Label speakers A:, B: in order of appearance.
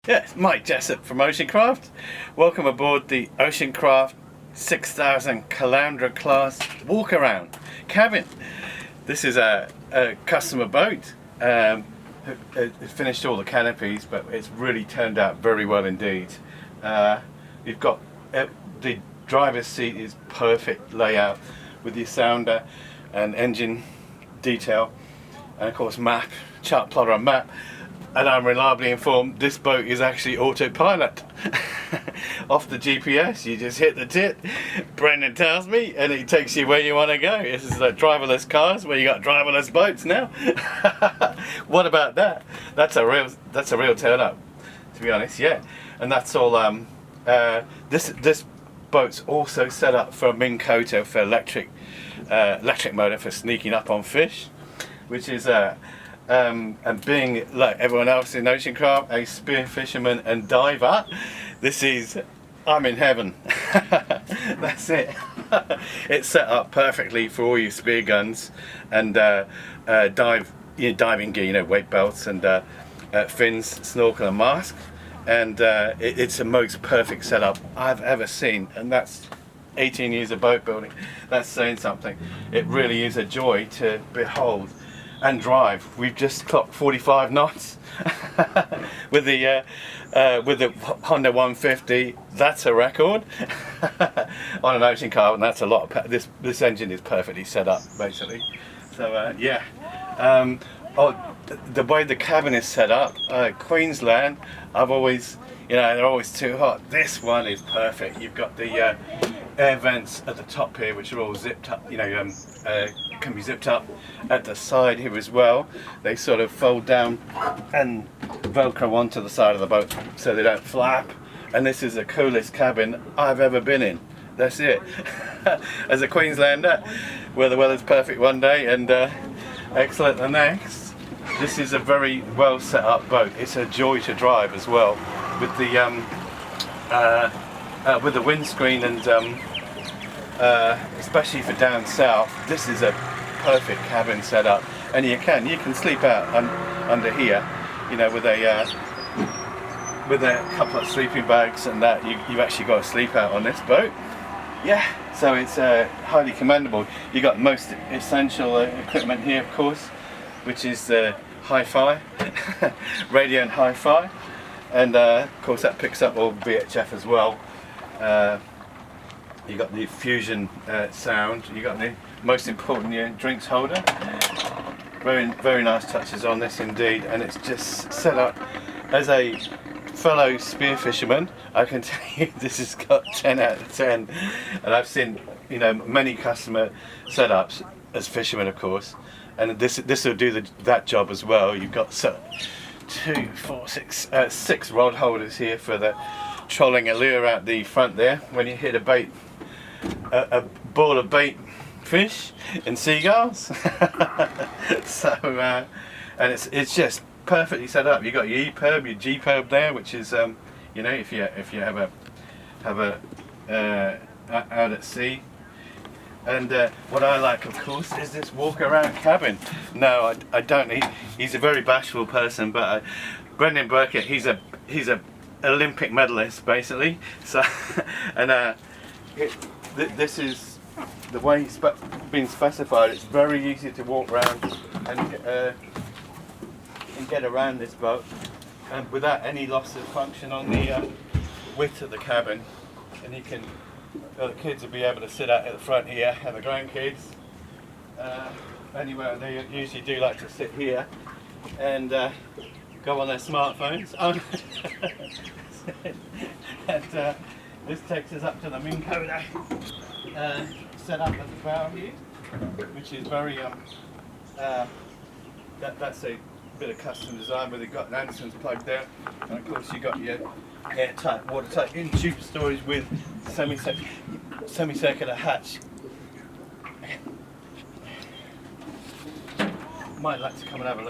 A: Yeah, it's Mike Jessup from Oceancraft. Welcome aboard the Oceancraft 6000 Caloundra class Walkaround cabin. This is a customer boat. It finished all the canopies, but it's really turned out very well indeed. You've got the driver's seat is perfect layout with your sounder and engine detail, and of course chart plotter and map. And I'm reliably informed this boat is actually autopilot. Off the GPS, you just hit the tit, Brendan tells me, and it takes you where you want to go. This is like driverless cars where you got driverless boats now. What about that? That's a real turn up, to be honest. Yeah, and that's all. This boat's also set up for a Minn Kota for electric motor for sneaking up on fish, which is and being like everyone else in Oceancraft, a spear fisherman and diver, I'm in heaven. That's it. It's set up perfectly for all your spear guns and diving gear, weight belts and fins, snorkel and mask, and it's the most perfect setup I've ever seen, and that's 18 years of boat building. That's saying something. It really is a joy to behold and drive. We've just clocked 45 knots with the Honda 150. That's a record on an Oceancraft, and that's a lot of this engine is perfectly set up basically. So yeah. The way the cabin is set up, Queensland, I've always, they're always too hot. This one is perfect. You've got the air vents at the top here, which are all zipped up, can be zipped up at the side here as well. They sort of fold down and velcro onto the side of the boat so they don't flap. And this is the coolest cabin I've ever been in. That's it. As a Queenslander, where the weather's perfect one day and excellent the next, this is a very well set up boat. It's a joy to drive as well, with the windscreen and especially for down south. This is a perfect cabin setup, and you can sleep out under here, with a couple of sleeping bags and that. You've actually got to sleep out on this boat. Yeah, so it's highly commendable. You got most essential equipment here, of course, which is hi-fi, radio and hi-fi, and of course that picks up all VHF as well. You got the Fusion sound. You got the most important drinks holder. Very nice touches on this indeed, and it's just set up as a fellow spear fisherman. I can tell you this has got 10 out of 10, and I've seen many customer setups as fishermen, of course, and this will do that job as well. You've got 6 rod holders here for the trolling a lure out the front there when you hit a ball of bait fish and seagulls. So and it's just perfectly set up. You got your EPIRB, your GPIRB there, which is if you have a out at sea. And what I like, of course, is this walk-around cabin. No, I don't. He's a very bashful person, but Brendan Burkett, he's a Olympic medalist basically. So and this is the way it's been specified. It's very easy to walk around and get around this boat, and without any loss of function on the width of the cabin. And you can, the kids will be able to sit out at the front here, and the grandkids anywhere. They usually do like to sit here and go on their smartphones. And this takes us up to the Minn Kota set up at the bow here, which is very that's a bit of custom design, where they've got Anderson's plugged there, and of course you got your airtight, watertight in-tube storage with semicircular hatch. Might like to come and have a look.